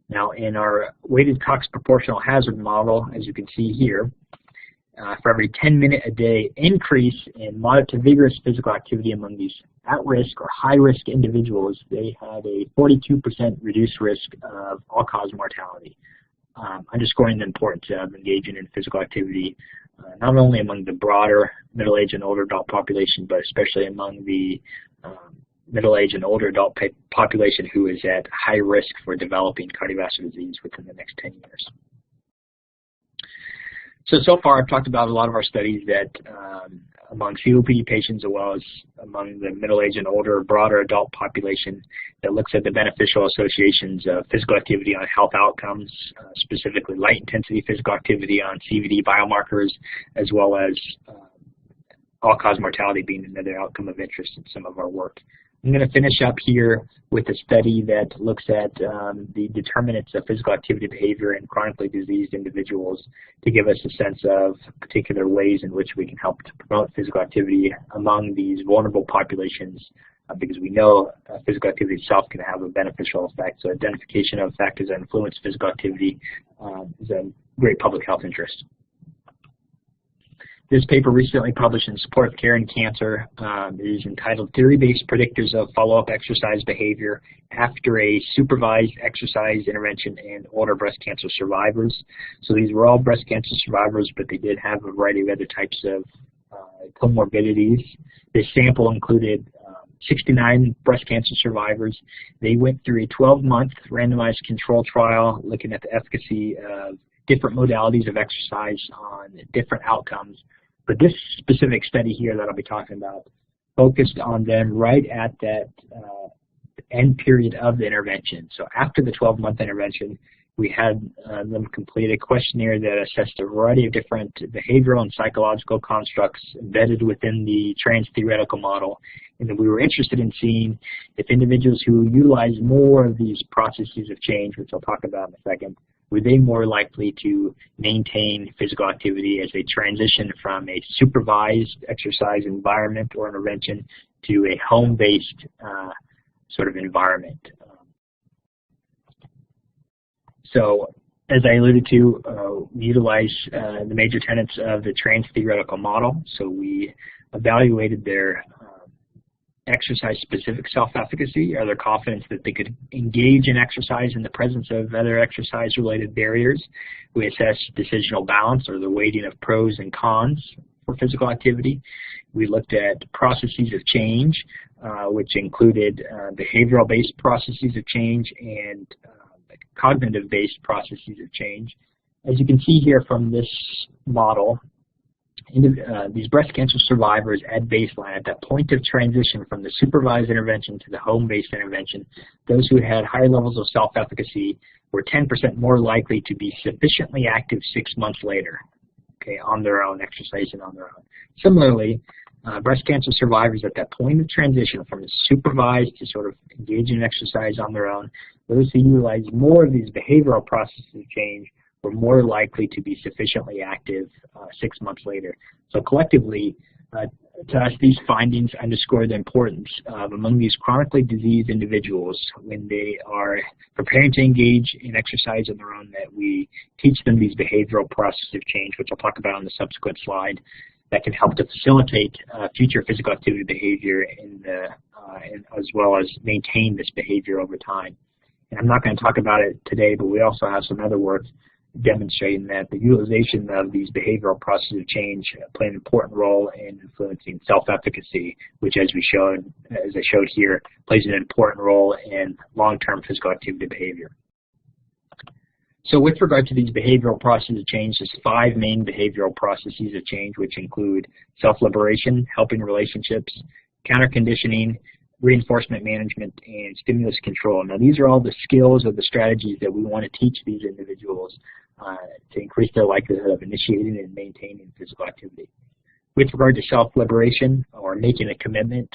Now, in our weighted Cox proportional hazard model, as you can see here, for every 10-minute-a-day increase in moderate to vigorous physical activity among these at-risk or high-risk individuals, they had a 42% reduced risk of all-cause mortality, underscoring the importance of engaging in physical activity not only among the broader middle-aged and older adult population, but especially among the middle-aged and older adult population who is at high risk for developing cardiovascular disease within the next 10 years. So far I've talked about a lot of our studies that among COPD patients as well as among the middle-aged and older broader adult population that looks at the beneficial associations of physical activity on health outcomes, specifically light intensity physical activity on CVD biomarkers, as well as all-cause mortality being another outcome of interest in some of our work. I'm going to finish up here with a study that looks at the determinants of physical activity behavior in chronically diseased individuals to give us a sense of particular ways in which we can help to promote physical activity among these vulnerable populations, because we know physical activity itself can have a beneficial effect. So identification of factors that influence physical activity is a great public health interest. This paper recently published in Support of Care in Cancer is entitled Theory-Based Predictors of Follow-Up Exercise Behavior After a Supervised Exercise Intervention in Older Breast Cancer Survivors. So these were all breast cancer survivors, but they did have a variety of other types of comorbidities. This sample included 69 breast cancer survivors. They went through a 12-month randomized control trial looking at the efficacy of different modalities of exercise on different outcomes. But this specific study here that I'll be talking about focused on them right at that end period of the intervention. So after the 12-month intervention, we had them complete a questionnaire that assessed a variety of different behavioral and psychological constructs embedded within the trans-theoretical model. And then we were interested in seeing if individuals who utilize more of these processes of change, which I'll talk about in a second, were they more likely to maintain physical activity as they transition from a supervised exercise environment or intervention to a home-based sort of environment. So as I alluded to, we utilize the major tenets of the trans-theoretical model. So we evaluated their exercise-specific self-efficacy, or their confidence that they could engage in exercise in the presence of other exercise-related barriers. We assessed decisional balance, or the weighting of pros and cons for physical activity. We looked at processes of change, which included behavioral-based processes of change and cognitive-based processes of change. As you can see here from this model, these breast cancer survivors at baseline, at that point of transition from the supervised intervention to the home-based intervention, those who had higher levels of self-efficacy were 10% more likely to be sufficiently active 6 months later, okay, on their own, exercising on their own. Similarly, breast cancer survivors at that point of transition from supervised to sort of engaging in exercise on their own, those who utilize more of these behavioral processes of change were more likely to be sufficiently active 6 months later. So collectively, to us, these findings underscore the importance of, among these chronically diseased individuals, when they are preparing to engage in exercise on their own, that we teach them these behavioral processes of change, which I'll talk about on the subsequent slide, that can help to facilitate future physical activity behavior as well as maintain this behavior over time. And I'm not going to talk about it today, but we also have some other work demonstrating that the utilization of these behavioral processes of change play an important role in influencing self-efficacy, which, as I showed here, plays an important role in long-term physical activity behavior. So with regard to these behavioral processes of change, there's 5 main behavioral processes of change, which include self-liberation, helping relationships, counter-conditioning, reinforcement management, and stimulus control. Now, these are all the skills or the strategies that we want to teach these individuals to increase their likelihood of initiating and maintaining physical activity. With regard to self-liberation or making a commitment,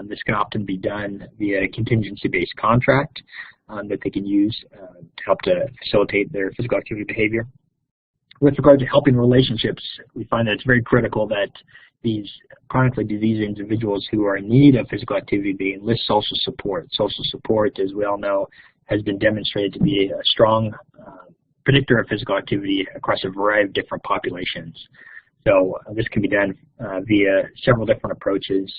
this can often be done via a contingency-based contract that they can use to help to facilitate their physical activity behavior. With regard to helping relationships, we find that it's very critical that these chronically diseased individuals who are in need of physical activity, they enlist social support. Social support, as we all know, has been demonstrated to be a strong predictor of physical activity across a variety of different populations. So this can be done via several different approaches,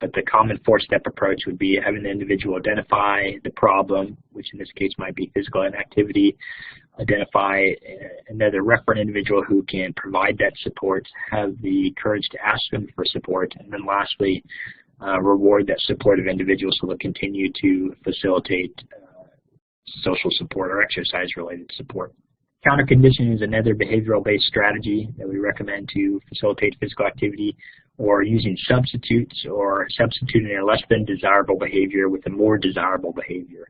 but the common 4-step approach would be having the individual identify the problem, which in this case might be physical inactivity, identify another referent individual who can provide that support, have the courage to ask them for support, and then lastly, reward that supportive individual so they'll continue to facilitate social support or exercise-related support. Counter-conditioning is another behavioral-based strategy that we recommend to facilitate physical activity, or using substitutes or substituting a less than desirable behavior with a more desirable behavior.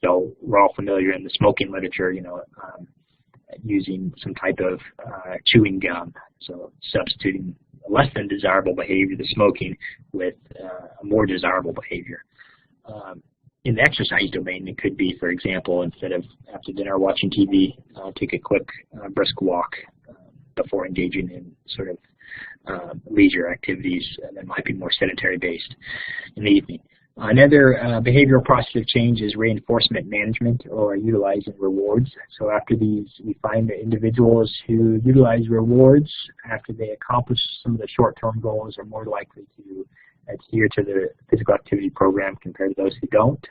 So we're all familiar in the smoking literature, using some type of chewing gum. So substituting a less than desirable behavior, the smoking, with a more desirable behavior. In the exercise domain, it could be, for example, instead of after dinner watching TV, take a quick brisk walk before engaging in sort of leisure activities that might be more sedentary based in the evening. Another behavioral process of change is reinforcement management, or utilizing rewards. So after these, we find that individuals who utilize rewards after they accomplish some of the short-term goals are more likely to adhere to the physical activity program compared to those who don't.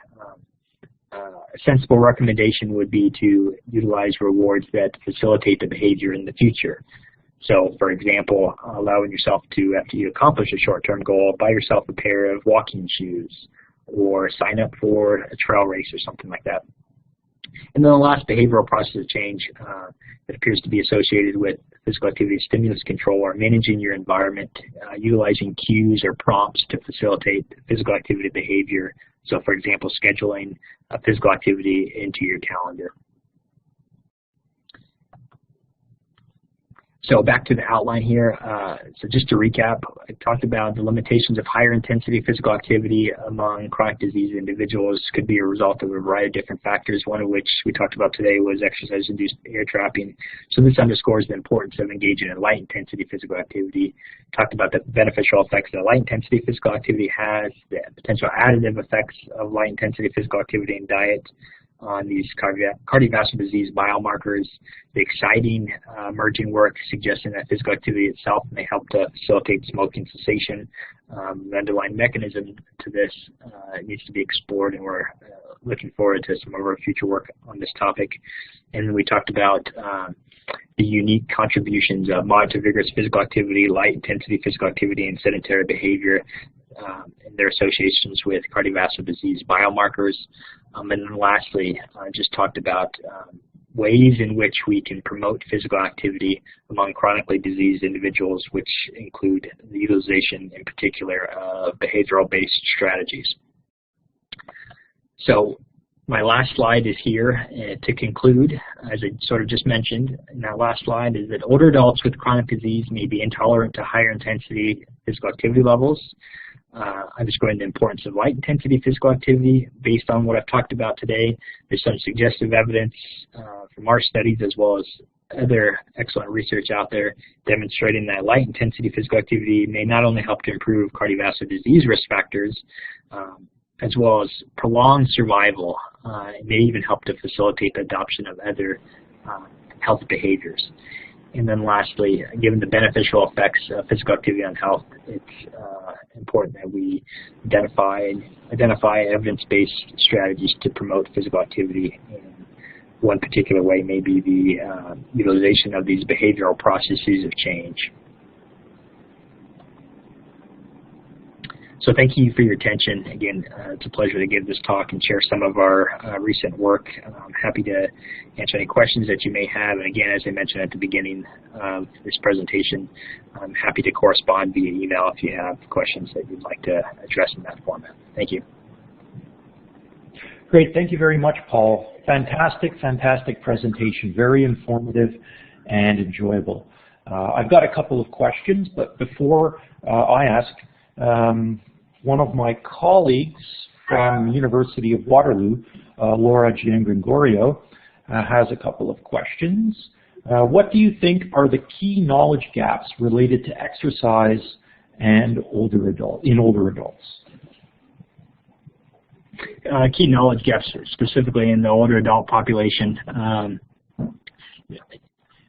A sensible recommendation would be to utilize rewards that facilitate the behavior in the future. So, for example, allowing yourself to, after you accomplish a short-term goal, buy yourself a pair of walking shoes or sign up for a trail race or something like that. And then the last behavioral process of change that appears to be associated with physical activity is stimulus control, or managing your environment, utilizing cues or prompts to facilitate physical activity behavior. So, for example, scheduling physical activity into your calendar. So back to the outline here. So just to recap, I talked about the limitations of higher intensity physical activity among chronic disease individuals could be a result of a variety of different factors, one of which we talked about today was exercise-induced air trapping. So this underscores the importance of engaging in light intensity physical activity. Talked about the beneficial effects that light intensity physical activity has, the potential additive effects of light intensity physical activity and diet on these cardiovascular disease biomarkers, the exciting emerging work suggesting that physical activity itself may help to facilitate smoking cessation. The underlying mechanism to this needs to be explored, and we're looking forward to some of our future work on this topic. And we talked about the unique contributions of moderate to vigorous physical activity, light intensity physical activity, and sedentary behavior, and their associations with cardiovascular disease biomarkers. And then lastly, I just talked about ways in which we can promote physical activity among chronically diseased individuals, which include the utilization in particular of behavioral-based strategies. So my last slide is here to conclude. As I sort of just mentioned in that last slide, is that older adults with chronic disease may be intolerant to higher intensity physical activity levels. Underscoring the importance of light intensity physical activity. Based on what I've talked about today, there's some suggestive evidence from our studies as well as other excellent research out there demonstrating that light intensity physical activity may not only help to improve cardiovascular disease risk factors, as well as prolong survival. It may even help to facilitate the adoption of other health behaviors. And then lastly, given the beneficial effects of physical activity on health, it's important that we identify evidence-based strategies to promote physical activity. And one particular way may be the utilization of these behavioral processes of change. So thank you for your attention. Again, it's a pleasure to give this talk and share some of our recent work. I'm happy to answer any questions that you may have. And again, as I mentioned at the beginning of this presentation, I'm happy to correspond via email if you have questions that you'd like to address in that format. Thank you. Great. Thank you very much, Paul. Fantastic, fantastic presentation. Very informative and enjoyable. I've got a couple of questions, but before I ask, one of my colleagues from University of Waterloo, Laura Giangregorio, has a couple of questions. What do you think are the key knowledge gaps related to exercise and in older adults? Key knowledge gaps, specifically in the older adult population.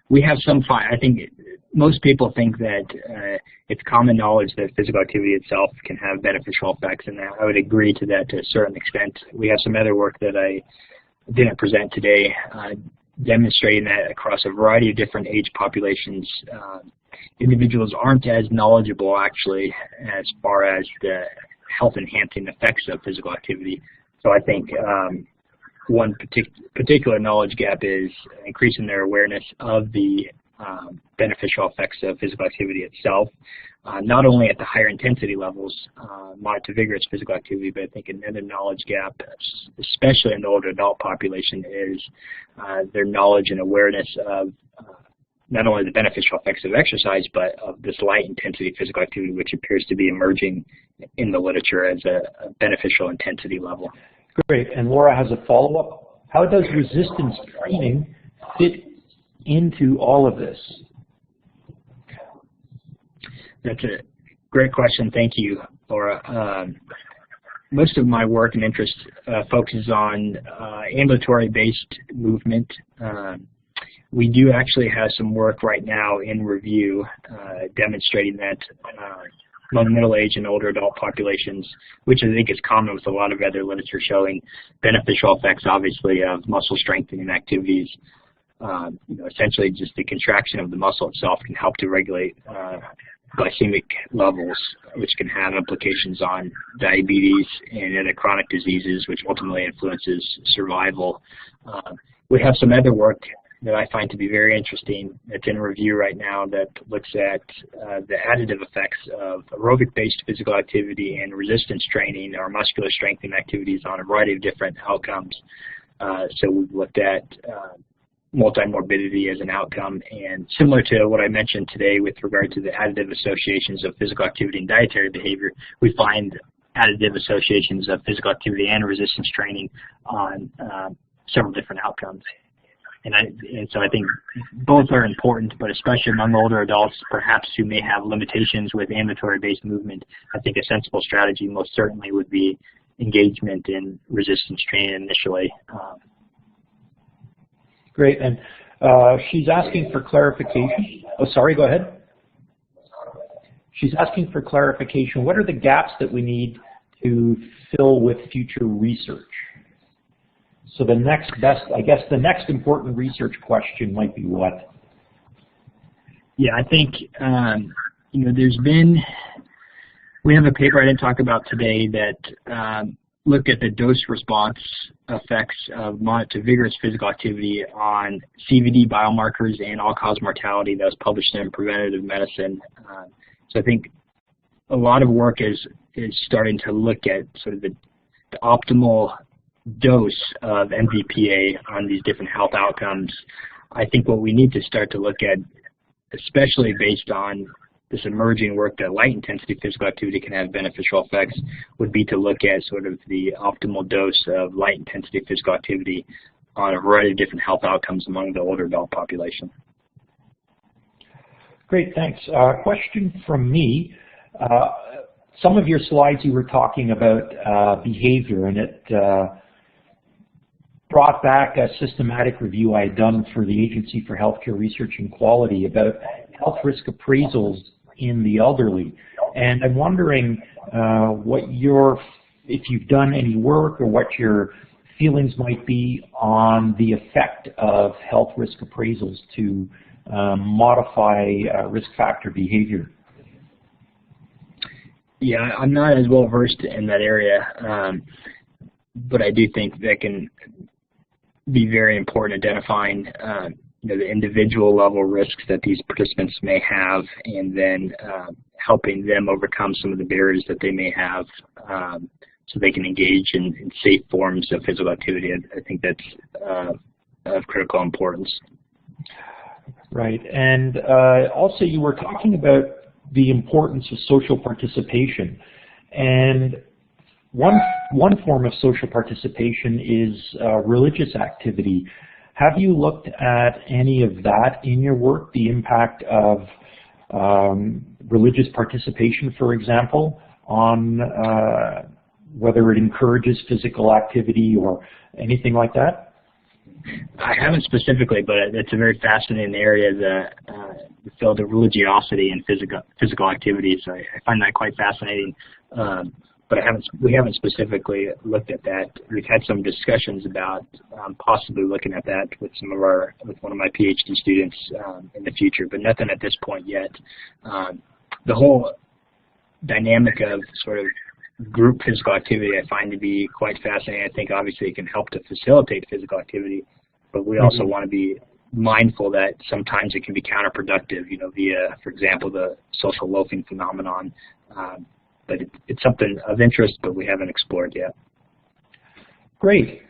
We have some, I think most people think that it's common knowledge that physical activity itself can have beneficial effects, and I would agree to that to a certain extent. We have some other work that I didn't present today demonstrating that across a variety of different age populations, individuals aren't as knowledgeable actually as far as the health-enhancing effects of physical activity. So I think one particular knowledge gap is increasing their awareness of the beneficial effects of physical activity itself, not only at the higher intensity levels, moderate to vigorous physical activity, but I think another knowledge gap, especially in the older adult population, is their knowledge and awareness of not only the beneficial effects of exercise, but of this light intensity physical activity, which appears to be emerging in the literature as a beneficial intensity level. Great. And Laura has a follow-up. How does resistance training fit into all of this? That's a great question. Thank you, Laura. Most of my work and interest focuses on ambulatory-based movement. We do actually have some work right now in review demonstrating that among middle-aged and older adult populations, which I think is common with a lot of other literature showing beneficial effects, obviously, of muscle strengthening activities. Essentially just the contraction of the muscle itself can help to regulate glycemic levels, which can have implications on diabetes and other chronic diseases, which ultimately influences survival. We have some other work that I find to be very interesting that's in review right now that looks at the additive effects of aerobic-based physical activity and resistance training or muscular strengthening activities on a variety of different outcomes. So we've looked at multimorbidity as an outcome, and similar to what I mentioned today with regard to the additive associations of physical activity and dietary behavior, we find additive associations of physical activity and resistance training on several different outcomes. And so I think both are important, but especially among older adults, perhaps who may have limitations with ambulatory-based movement, I think a sensible strategy most certainly would be engagement in resistance training initially. Great, and she's asking for clarification. Oh, sorry, go ahead. She's asking for clarification. What are the gaps that we need to fill with future research? So the next best, I guess the next important research question might be what? Yeah, I think, we have a paper I didn't talk about today that looked at the dose response effects of moderate to vigorous physical activity on CVD biomarkers and all-cause mortality that was published in Preventative Medicine. So I think a lot of work is starting to look at sort of the optimal dose of MVPA on these different health outcomes. I think what we need to start to look at, especially based on this emerging work that light intensity physical activity can have beneficial effects, would be to look at sort of the optimal dose of light intensity physical activity on a variety of different health outcomes among the older adult population. Great, thanks. Question from me. Some of your slides you were talking about behavior, and brought back a systematic review I had done for the Agency for Healthcare Research and Quality about health risk appraisals in the elderly. And I'm wondering if you've done any work or what your feelings might be on the effect of health risk appraisals to modify risk factor behavior. Yeah, I'm not as well versed in that area, but I do think that can be very important, identifying the individual level risks that these participants may have, and then helping them overcome some of the barriers that they may have, so they can engage in safe forms of physical activity. I think that's of critical importance. Right, and also you were talking about the importance of social participation, and one form of social participation is religious activity. Have you looked at any of that in your work, the impact of religious participation, for example, on whether it encourages physical activity or anything like that? I haven't specifically, but it's a very fascinating area, the field of religiosity and physical activity. So I find that quite fascinating. But we haven't specifically looked at that. We've had some discussions about possibly looking at that with one of my PhD students in the future, but nothing at this point yet. The whole dynamic of sort of group physical activity I find to be quite fascinating. I think obviously it can help to facilitate physical activity, but we also want to be mindful that sometimes it can be counterproductive, via, for example, the social loafing phenomenon. But it's something of interest, but we haven't explored yet. Great.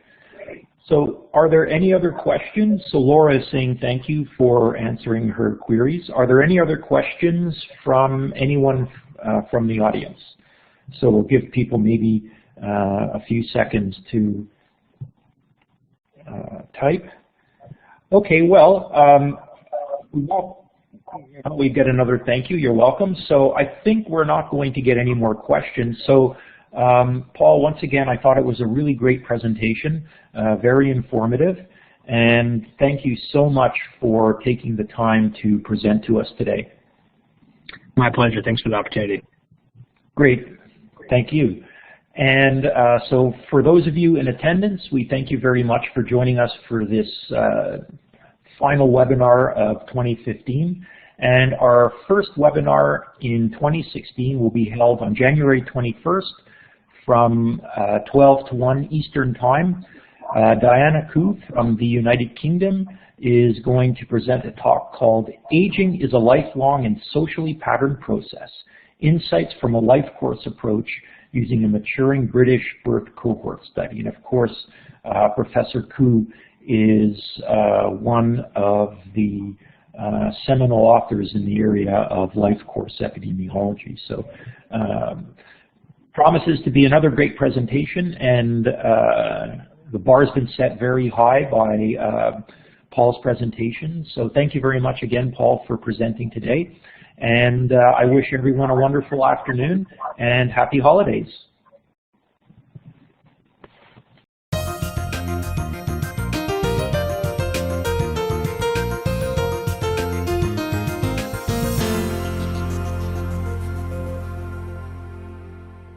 So are there any other questions? So Laura is saying thank you for answering her queries. Are there any other questions from anyone from the audience? So we'll give people maybe a few seconds to type. Okay, well, we get another thank you. You're welcome. So I think we're not going to get any more questions. So Paul, once again, I thought it was a really great presentation, very informative, and thank you so much for taking the time to present to us today. My pleasure. Thanks for the opportunity. Great. Thank you. And so for those of you in attendance, we thank you very much for joining us for this final webinar of 2015. And our first webinar in 2016 will be held on January 21st from 12 to 1 Eastern Time. Diana Koo from the United Kingdom is going to present a talk called Aging is a Lifelong and Socially Patterned Process, Insights from a Life Course Approach using a Maturing British Birth Cohort Study. And of course, Professor Koo is one of the seminal authors in the area of life course epidemiology. So promises to be another great presentation, and the bar has been set very high by Paul's presentation. So thank you very much again, Paul, for presenting today. And I wish everyone a wonderful afternoon and happy holidays.